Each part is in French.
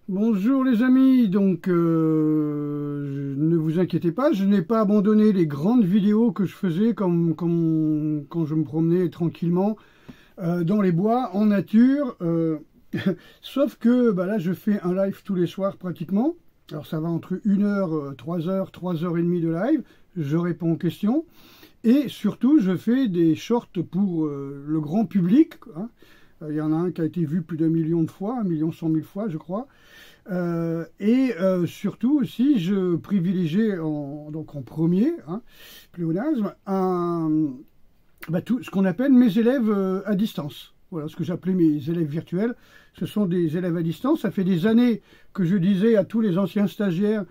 Bonjour les amis, donc ne vous inquiétez pas, je n'ai pas abandonné les grandes vidéos que je faisais quand je me promenais tranquillement dans les bois, en nature, sauf que bah, là je fais un live tous les soirs pratiquement, alors ça va entre 1 heure, 3 heures, 3 heures et demie de live, je réponds aux questions, et surtout je fais des shorts pour le grand public, hein. Il y en a un qui a été vu plus d'1 million de fois, 1 100 000 fois je crois. Surtout aussi, je privilégiais donc en premier, hein, pléonasme, tout ce qu'on appelle mes élèves à distance. Voilà ce que j'appelais mes élèves virtuels. Ce sont des élèves à distance. Ça fait des années que je disais à tous les anciens stagiaires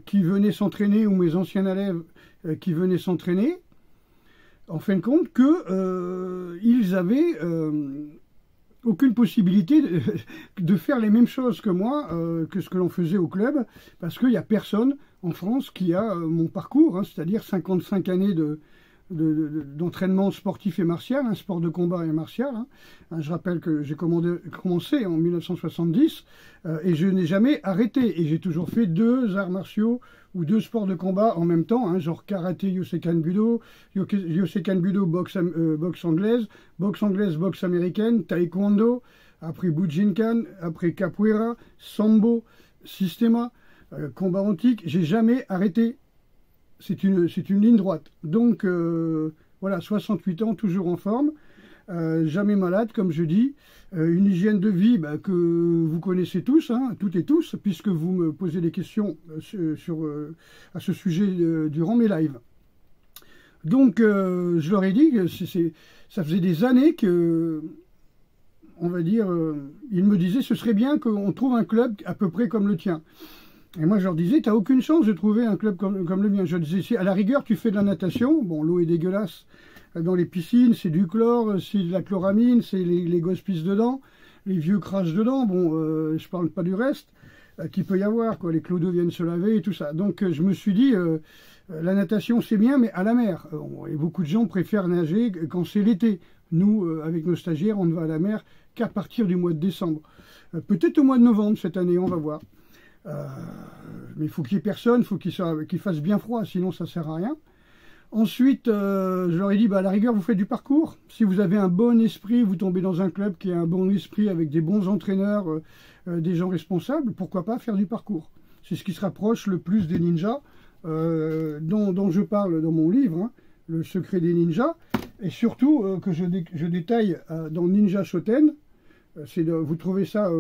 qui venaient s'entraîner ou mes anciens élèves qui venaient s'entraîner, en fin de compte, qu'ils avaient aucune possibilité de faire les mêmes choses que moi, que ce que l'on faisait au club, parce qu'il n'y a personne en France qui a mon parcours, hein, c'est-à-dire 55 années d'entraînement sportif et martial, un sport de combat et martial. Hein. Je rappelle que j'ai commencé en 1970 et je n'ai jamais arrêté. Et j'ai toujours fait 2 arts martiaux ou 2 sports de combat en même temps, hein, genre karaté, Yosekan Budo, boxe anglaise, boxe américaine, taekwondo, après Bujinkan, après capoeira, sambo, systema, combat antique. J'ai jamais arrêté. C'est une ligne droite. Donc, voilà, 68 ans, toujours en forme, jamais malade, comme je dis. Une hygiène de vie que vous connaissez tous, hein, toutes et tous, puisque vous me posez des questions à ce sujet durant mes lives. Donc, je leur ai dit que ça faisait des années que, on va dire, ils me disaient ce serait bien qu'on trouve un club à peu près comme le tien. Et moi, je leur disais, tu n'as aucune chance de trouver un club comme le mien. Je disais, si à la rigueur, tu fais de la natation, bon, l'eau est dégueulasse dans les piscines, c'est du chlore, c'est de la chloramine, c'est les gosses pissent dedans, les vieux crachent dedans, bon, je parle pas du reste qu'il peut y avoir, quoi. Les clodos viennent se laver et tout ça. Donc, je me suis dit, la natation, c'est bien, mais à la mer. Et beaucoup de gens préfèrent nager quand c'est l'été. Nous, avec nos stagiaires, on ne va à la mer qu'à partir du mois de décembre. Peut-être au mois de novembre cette année, on va voir. Mais il faut qu'il n'y ait personne, il faut qu'il fasse bien froid, sinon ça ne sert à rien. Ensuite, je leur ai dit, à la rigueur, vous faites du parcours. Si vous avez un bon esprit, vous tombez dans un club qui a un bon esprit avec des bons entraîneurs, des gens responsables, pourquoi pas faire du parcours. C'est ce qui se rapproche le plus des ninjas, dont je parle dans mon livre, hein, Le secret des ninjas, et surtout que je détaille dans Ninja Shoten. Vous trouvez ça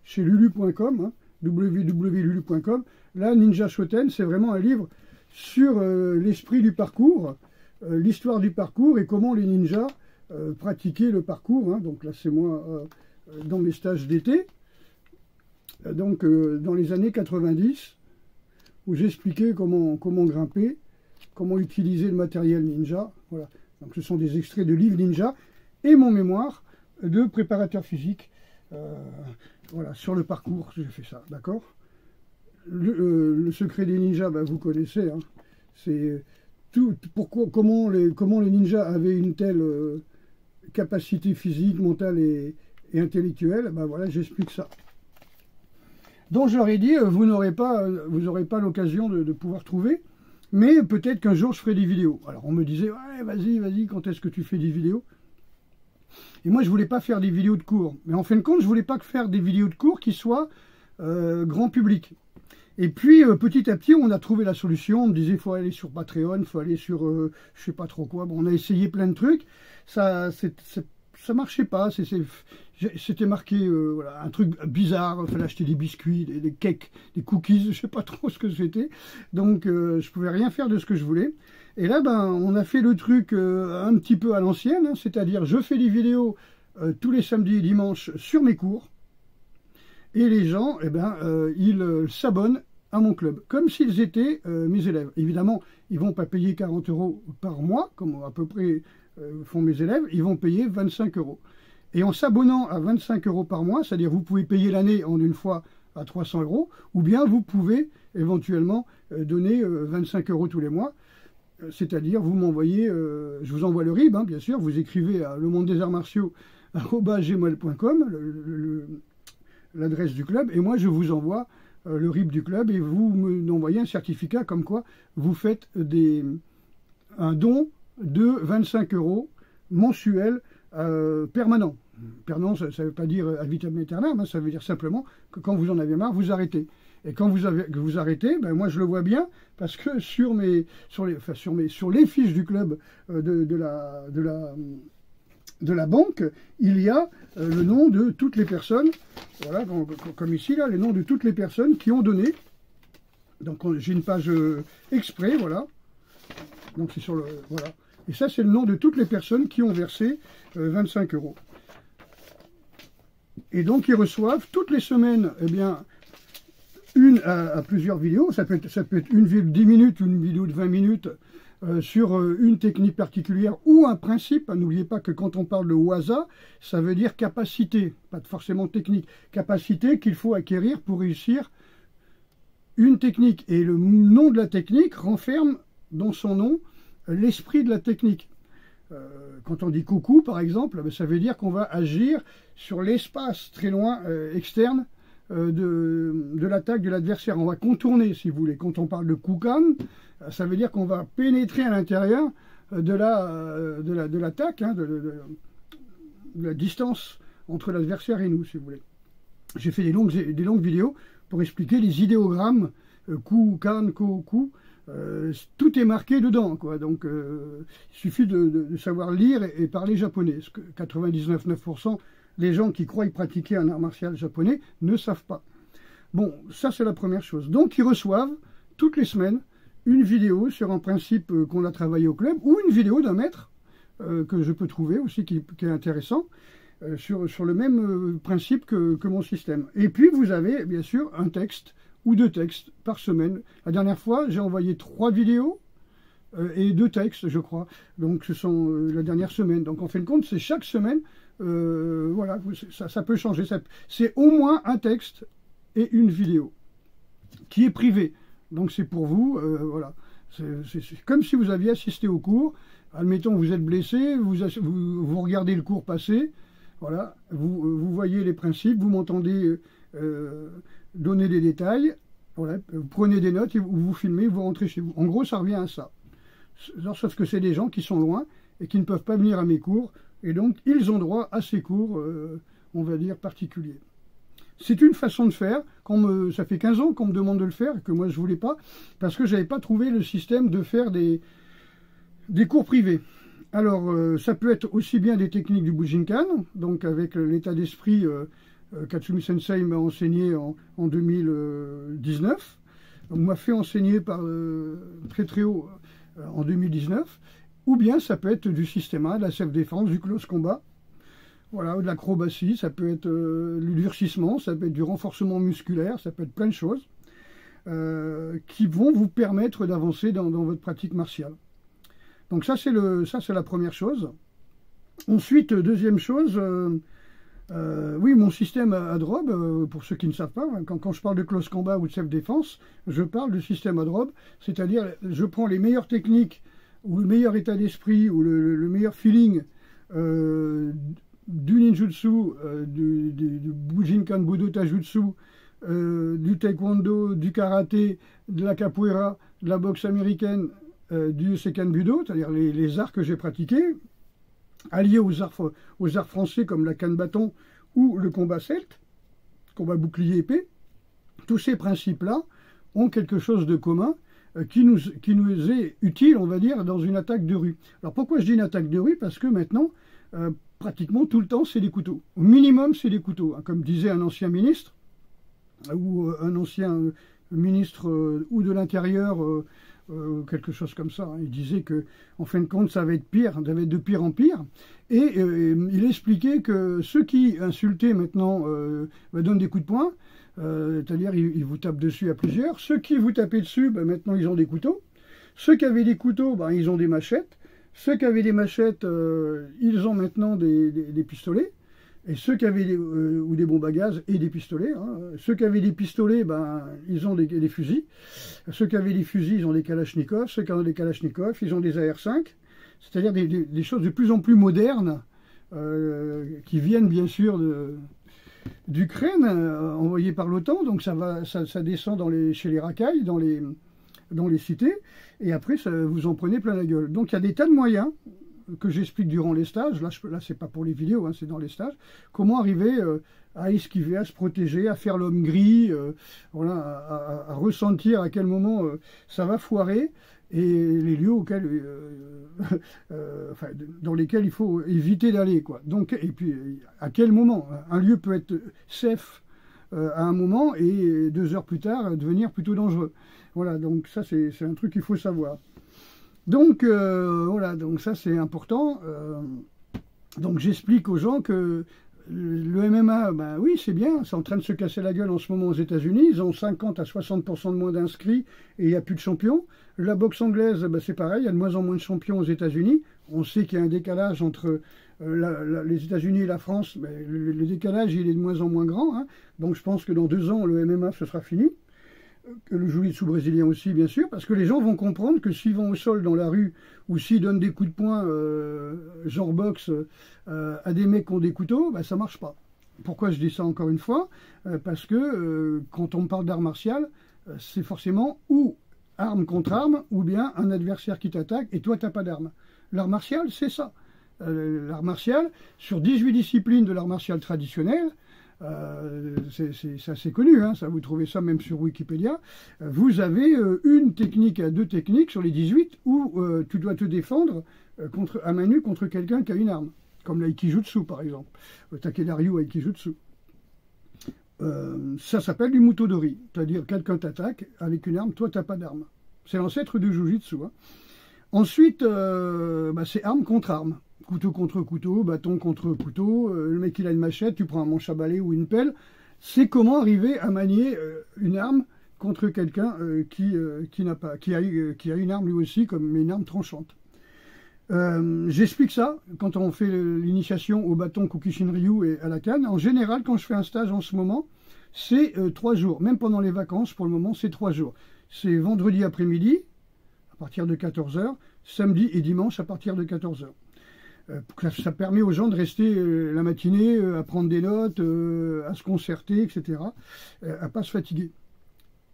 chez lulu.com, hein, www.lulu.com. Là, Ninja Shoten, c'est vraiment un livre sur l'esprit du parcours, l'histoire du parcours et comment les ninjas pratiquaient le parcours. Hein. Donc là, c'est moi dans mes stages d'été, donc dans les années 90, où j'expliquais comment grimper, comment utiliser le matériel ninja. Voilà. Donc ce sont des extraits de livres ninja et mon mémoire de préparateur physique. Voilà, sur le parcours, j'ai fait ça, d'accord. Le secret des ninjas, vous connaissez, hein. C'est comment les ninjas avaient une telle capacité physique, mentale et intellectuelle. Voilà, j'explique ça. Donc je leur ai dit, vous n'aurez pas l'occasion de pouvoir trouver, mais peut-être qu'un jour je ferai des vidéos. Alors on me disait, ouais, vas-y, quand est-ce que tu fais des vidéos? Et moi, je voulais pas faire des vidéos de cours. Mais en fin de compte, je voulais pas faire des vidéos de cours qui soient grand public. Et puis, petit à petit, on a trouvé la solution. On me disait, il faut aller sur Patreon, il faut aller sur je sais pas trop quoi. Bon, on a essayé plein de trucs. Ça marchait pas. C'était marqué voilà, un truc bizarre. Il fallait acheter des biscuits, des cakes, des cookies. Je sais pas trop ce que c'était. Donc, je pouvais rien faire de ce que je voulais. Et là, on a fait le truc un petit peu à l'ancienne, hein, c'est-à-dire je fais des vidéos tous les samedis et dimanches sur mes cours, et les gens, ils s'abonnent à mon club, comme s'ils étaient mes élèves. Évidemment, ils ne vont pas payer 40 € par mois, comme à peu près font mes élèves, ils vont payer 25 €. Et en s'abonnant à 25 € par mois, c'est-à-dire vous pouvez payer l'année en une fois à 300 €, ou bien vous pouvez éventuellement donner 25 € tous les mois. C'est-à-dire, vous m'envoyez, je vous envoie le RIB, hein, bien sûr, vous écrivez à le monde des arts martiaux @gmail.com, l'adresse du club, et moi je vous envoie le RIB du club, et vous m'envoyez un certificat comme quoi vous faites un don de 25 € mensuel permanent. Permanent, ça ne veut pas dire ad vitam aeternam, hein, ça veut dire simplement que quand vous en avez marre, vous arrêtez. Et quand vous arrêtez, ben moi je le vois bien, parce que sur les fiches du club de la banque, il y a le nom de toutes les personnes, voilà, comme ici, là, les noms de toutes les personnes qui ont donné. Donc j'ai une page exprès, voilà. Donc c'est sur le, voilà. Et ça, c'est le nom de toutes les personnes qui ont versé 25 €. Et donc, ils reçoivent toutes les semaines, eh bien, une à plusieurs vidéos. Ça peut être une vidéo de 10 minutes, une vidéo de 20 minutes sur une technique particulière ou un principe. N'oubliez pas que quand on parle de waza, ça veut dire capacité, pas forcément technique. Capacité qu'il faut acquérir pour réussir une technique. Et le nom de la technique renferme dans son nom l'esprit de la technique. Quand on dit coucou, par exemple, ça veut dire qu'on va agir sur l'espace très loin externe de l'attaque de l'adversaire. On va contourner, si vous voulez. Quand on parle de koukan, ça veut dire qu'on va pénétrer à l'intérieur de l'attaque, hein, de la distance entre l'adversaire et nous, si vous voulez. J'ai fait des longues vidéos pour expliquer les idéogrammes koukan, kou. Tout est marqué dedans, quoi. Donc il suffit de savoir lire et parler japonais. Ce que 99,9% des gens qui croient pratiquer un art martial japonais ne savent pas. Bon, ça c'est la première chose. Donc ils reçoivent toutes les semaines une vidéo sur un principe qu'on a travaillé au club, ou une vidéo d'un maître que je peux trouver aussi qui est intéressant, sur le même principe que mon système. Et puis vous avez bien sûr un texte ou 2 textes par semaine. La dernière fois, j'ai envoyé 3 vidéos et 2 textes, je crois. Donc, ce sont la dernière semaine. Donc, en fin de compte, c'est chaque semaine. Voilà, ça peut changer. C'est au moins un texte et une vidéo qui est privée. Donc, c'est pour vous. Voilà. C'est comme si vous aviez assisté au cours. Admettons, vous êtes blessé, vous regardez le cours passer. Voilà, vous voyez les principes, vous m'entendez donner des détails, voilà, vous prenez des notes, et vous filmez, vous rentrez chez vous. En gros, ça revient à ça. Sauf que c'est des gens qui sont loin et qui ne peuvent pas venir à mes cours, et donc ils ont droit à ces cours, on va dire, particuliers. C'est une façon de faire. Ça fait 15 ans qu'on me demande de le faire, et que moi je ne voulais pas, parce que je n'avais pas trouvé le système de faire des cours privés. Alors, ça peut être aussi bien des techniques du Bujinkan, donc avec l'état d'esprit Katsumi Sensei m'a enseigné en 2019, m'a fait enseigner par très haut en 2019, ou bien ça peut être du systéma, de la self-défense, du close combat, voilà, de l'acrobatie, ça peut être du durcissement, ça peut être du renforcement musculaire, ça peut être plein de choses qui vont vous permettre d'avancer dans votre pratique martiale. Donc ça c'est la première chose. Ensuite, deuxième chose, oui, mon système ADROB, pour ceux qui ne savent pas, quand je parle de close combat ou de self-défense, je parle de système ADROB, c'est-à-dire je prends les meilleures techniques ou le meilleur état d'esprit ou le meilleur feeling du ninjutsu, du Bujinkan Budo Taijutsu, du taekwondo, du karaté, de la capoeira, de la boxe américaine, du Seikan Budo, c'est-à-dire les arts que j'ai pratiqués, alliés aux arts français comme la canne-bâton ou le combat celte, combat bouclier-épée. Tous ces principes-là ont quelque chose de commun qui nous est utile, on va dire, dans une attaque de rue. Alors pourquoi je dis une attaque de rue? Parce que maintenant, pratiquement tout le temps, c'est des couteaux. Au minimum, c'est des couteaux. Comme disait un ancien ministre, ou un ancien ministre ou de l'Intérieur, quelque chose comme ça. Il disait que, en fin de compte, ça va être pire, ça va être de pire en pire. Et il expliquait que ceux qui insultaient maintenant donnent des coups de poing, c'est-à-dire ils vous tapent dessus à plusieurs. Ceux qui vous tapaient dessus, maintenant ils ont des couteaux. Ceux qui avaient des couteaux, ils ont des machettes. Ceux qui avaient des machettes, ils ont maintenant des pistolets. Et ceux qui avaient ou des bombes à gaz et des pistolets, hein. Ceux qui avaient des pistolets, ils ont des fusils. Ceux qui avaient des fusils, ils ont des kalachnikovs. Ceux qui ont des kalachnikovs, ils ont des AR-5. C'est-à-dire des choses de plus en plus modernes qui viennent bien sûr d'Ukraine envoyés par l'OTAN, donc ça descend chez les racailles, dans les cités, et après vous en prenez plein la gueule. Donc il y a des tas de moyens que j'explique durant les stages, là c'est pas pour les vidéos, hein, c'est dans les stages, comment arriver à esquiver, à se protéger, à faire l'homme gris, voilà, à ressentir à quel moment ça va foirer, et les lieux enfin, dans lesquels il faut éviter d'aller, quoi. Donc, et puis à quel moment un lieu peut être safe à un moment et 2 heures plus tard devenir plutôt dangereux. Voilà, donc ça c'est un truc qu'il faut savoir. Donc voilà, donc ça c'est important. Donc j'explique aux gens que le MMA, ben oui, c'est bien, c'est en train de se casser la gueule en ce moment aux États-Unis. Ils ont 50 à 60% de moins d'inscrits et il n'y a plus de champions. La boxe anglaise, ben c'est pareil, il y a de moins en moins de champions aux États-Unis. On sait qu'il y a un décalage entre les États-Unis et la France. Ben, le décalage, il est de moins en moins grand. Hein. Donc je pense que dans 2 ans, le MMA, ce sera fini. Le jiu-jitsu brésilien aussi, bien sûr, parce que les gens vont comprendre que s'ils vont au sol dans la rue ou s'ils donnent des coups de poing, genre boxe, à des mecs qui ont des couteaux, ben, ça ne marche pas. Pourquoi je dis ça encore une fois? Parce que quand on parle d'art martial, c'est forcément ou arme contre arme, ou bien un adversaire qui t'attaque et toi, tu n'as pas d'arme. L'art martial, c'est ça. L'art martial, sur 18 disciplines de l'art martial traditionnel, c'est assez connu, hein, ça, vous trouvez ça même sur Wikipédia. Vous avez une technique à 2 techniques sur les 18 où tu dois te défendre à main nue contre quelqu'un qui a une arme, comme l'aikijutsu par exemple, le takedaryu aikijutsu. Ça s'appelle du mutodori, c'est-à-dire quelqu'un t'attaque avec une arme, toi tu n'as pas d'arme. C'est l'ancêtre du jujitsu. Hein. Ensuite, bah, c'est arme contre arme. Couteau contre couteau, bâton contre couteau, le mec il a une machette, tu prends un manche à balai ou une pelle. C'est comment arriver à manier une arme contre quelqu'un qui a une arme lui aussi, mais une arme tranchante. J'explique ça quand on fait l'initiation au bâton Kukishin-ryu et à la canne. En général, quand je fais un stage en ce moment, c'est 3 jours. Même pendant les vacances, pour le moment, c'est 3 jours. C'est vendredi après-midi, à partir de 14 h, samedi et dimanche à partir de 14 h. Ça permet aux gens de rester la matinée à prendre des notes, à se concerter, etc., à ne pas se fatiguer.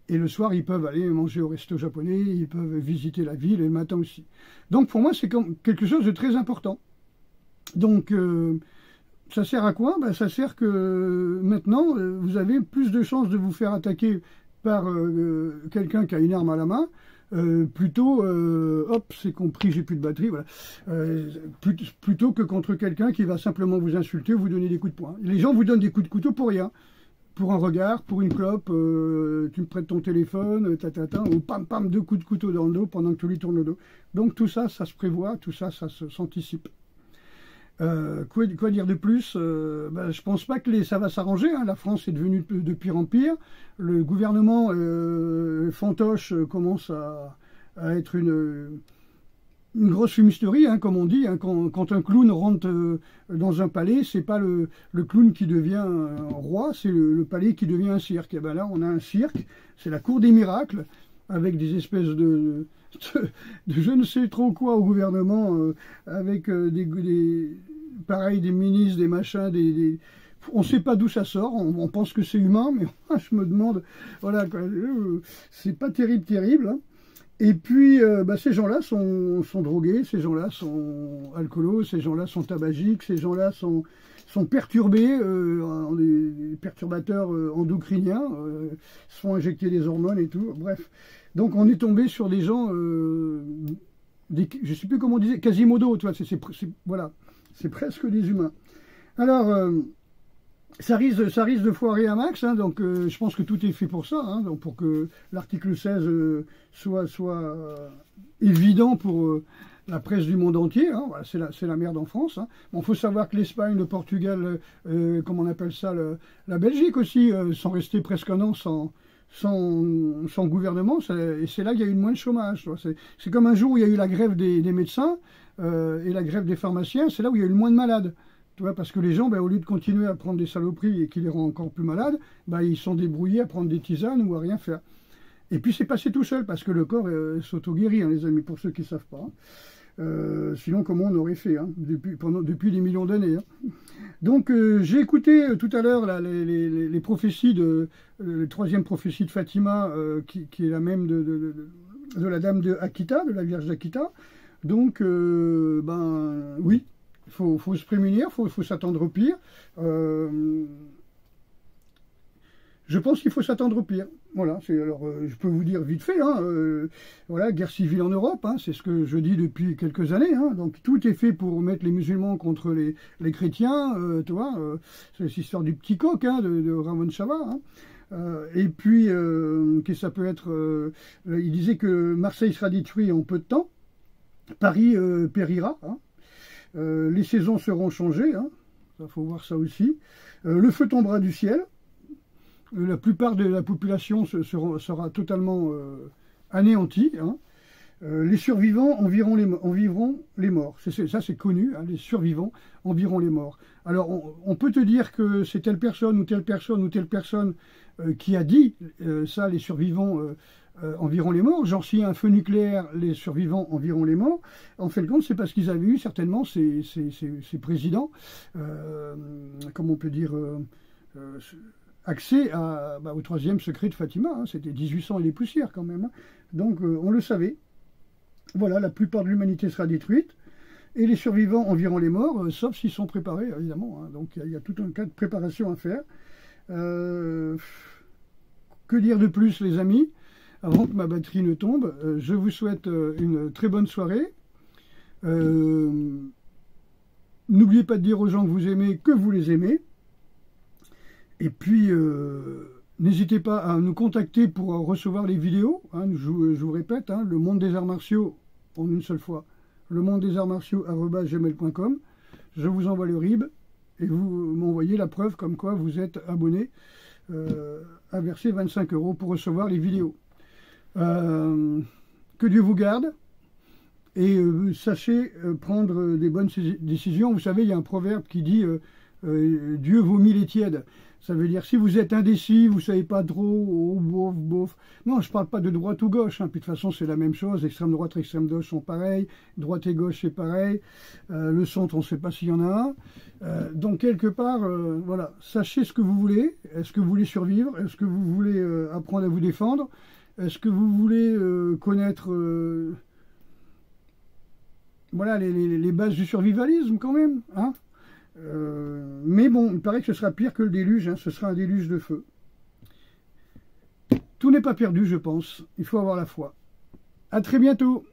Et le soir, ils peuvent aller manger au resto japonais, ils peuvent visiter la ville, et le matin aussi. Donc pour moi, c'est quelque chose de très important. Donc ça sert à quoi? Ben, ça sert que maintenant, vous avez plus de chances de vous faire attaquer par quelqu'un qui a une arme à la main, plutôt, hop, c'est compris, j'ai plus de batterie, voilà, plutôt que contre quelqu'un qui va simplement vous insulter ou vous donner des coups de poing. Les gens vous donnent des coups de couteau pour rien, pour un regard, pour une clope, tu me prêtes ton téléphone, ou pam pam, 2 coups de couteau dans le dos pendant que tu lui tournes le dos. Donc tout ça, ça se prévoit, tout ça, ça s'anticipe. Quoi dire de plus? Ben, je pense pas que ça va s'arranger. Hein. La France est devenue de pire en pire. Le gouvernement fantoche commence à être une grosse fumisterie, hein, comme on dit. Hein. Quand un clown rentre dans un palais, c'est pas le clown qui devient roi, c'est le palais qui devient un cirque. Et ben là, on a un cirque, c'est la cour des miracles, avec des espèces de je ne sais trop quoi au gouvernement, avec pareil, des ministres, des machins, on ne sait pas d'où ça sort, on pense que c'est humain, mais je me demande, voilà, c'est pas terrible. Hein. Et puis, bah, ces gens-là sont drogués, ces gens-là sont alcoolos, ces gens-là sont tabagiques, ces gens-là sont perturbés, des perturbateurs endocriniens, se font injecter des hormones et tout, bref. Donc on est tombé sur des gens, je ne sais plus comment on disait, Quasimodo, tu vois, voilà, c'est presque des humains. Alors, ça risque de foirer à max, hein, donc je pense que tout est fait pour ça, hein, donc pour que l'article 16 soit évident pour la presse du monde entier, hein, voilà, c'est la merde en France. Hein. Bon, faut savoir que l'Espagne, le Portugal, comment on appelle ça, la Belgique aussi, sont restés presque un an sans gouvernement, et c'est là qu'il y a eu moins de chômage. C'est comme un jour où il y a eu la grève des médecins et la grève des pharmaciens, c'est là où il y a eu le moins de malades. Tu vois, parce que les gens, ben, au lieu de continuer à prendre des saloperies et qui les rend encore plus malades, ben, ils sont débrouillés à prendre des tisanes ou à rien faire. Et puis c'est passé tout seul, parce que le corps s'auto-guérit, hein, les amis, pour ceux qui ne savent pas. Sinon, comment on aurait fait, hein, depuis des millions d'années, hein. Donc, j'ai écouté tout à l'heure les prophéties la troisième prophétie de Fatima, qui est la même de la dame de Akita, de la Vierge d'Akita. Donc, ben oui, il faut se prémunir, il faut s'attendre au pire. Je pense qu'il faut s'attendre au pire. Voilà, alors je peux vous dire vite fait, hein, voilà, guerre civile en Europe, hein, c'est ce que je dis depuis quelques années. Hein, donc tout est fait pour mettre les musulmans contre les chrétiens, tu vois, c'est l'histoire du petit coq, hein, de Ramon Chava. Hein. Et puis, qu'est-ce que ça peut être, il disait que Marseille sera détruit en peu de temps, Paris périra, hein, les saisons seront changées, hein, il faut voir ça aussi, le feu tombera du ciel. La plupart de la population sera totalement anéantie. Hein. Les survivants en vivront les morts. Ça, c'est connu. Hein, les survivants en vivront les morts. Alors, on peut te dire que c'est telle personne ou telle personne ou telle personne qui a dit ça, les survivants en vivront les morts. Genre, s'il y a un feu nucléaire, les survivants en vivront les morts. En fait, le compte, c'est parce qu'ils avaient eu certainement ces présidents, comment on peut dire... accès au troisième secret de Fatima, hein, c'était 1800 et les poussières quand même. Hein. Donc on le savait. Voilà, la plupart de l'humanité sera détruite et les survivants en vivront les morts, sauf s'ils sont préparés, évidemment. Hein. Donc il y a tout un cas de préparation à faire. Que dire de plus, les amis? Avant que ma batterie ne tombe, je vous souhaite une très bonne soirée. N'oubliez pas de dire aux gens que vous aimez que vous les aimez. Et puis, n'hésitez pas à nous contacter pour recevoir les vidéos. Hein, je vous répète, hein, le monde des arts martiaux, en une seule fois, le monde des arts martiaux@gmail.com. Je vous envoie le RIB et vous m'envoyez la preuve comme quoi vous êtes abonné à verser 25 € pour recevoir les vidéos. Que Dieu vous garde et sachez prendre des bonnes décisions. Vous savez, il y a un proverbe qui dit Dieu vomit les tièdes. Ça veut dire, si vous êtes indécis, vous ne savez pas trop, oh, bof, bof. Non, je ne parle pas de droite ou gauche, hein. Puis de toute façon, c'est la même chose. Extrême droite et extrême gauche sont pareils. Droite et gauche, c'est pareil. Le centre, on ne sait pas s'il y en a un. Donc, quelque part, voilà, sachez ce que vous voulez. Est-ce que vous voulez survivre? Est-ce que vous voulez apprendre à vous défendre? Est-ce que vous voulez connaître voilà, les bases du survivalisme, quand même, hein? Mais bon, il paraît que ce sera pire que le déluge, hein, ce sera un déluge de feu. Tout n'est pas perdu, je pense. Il faut avoir la foi. À très bientôt.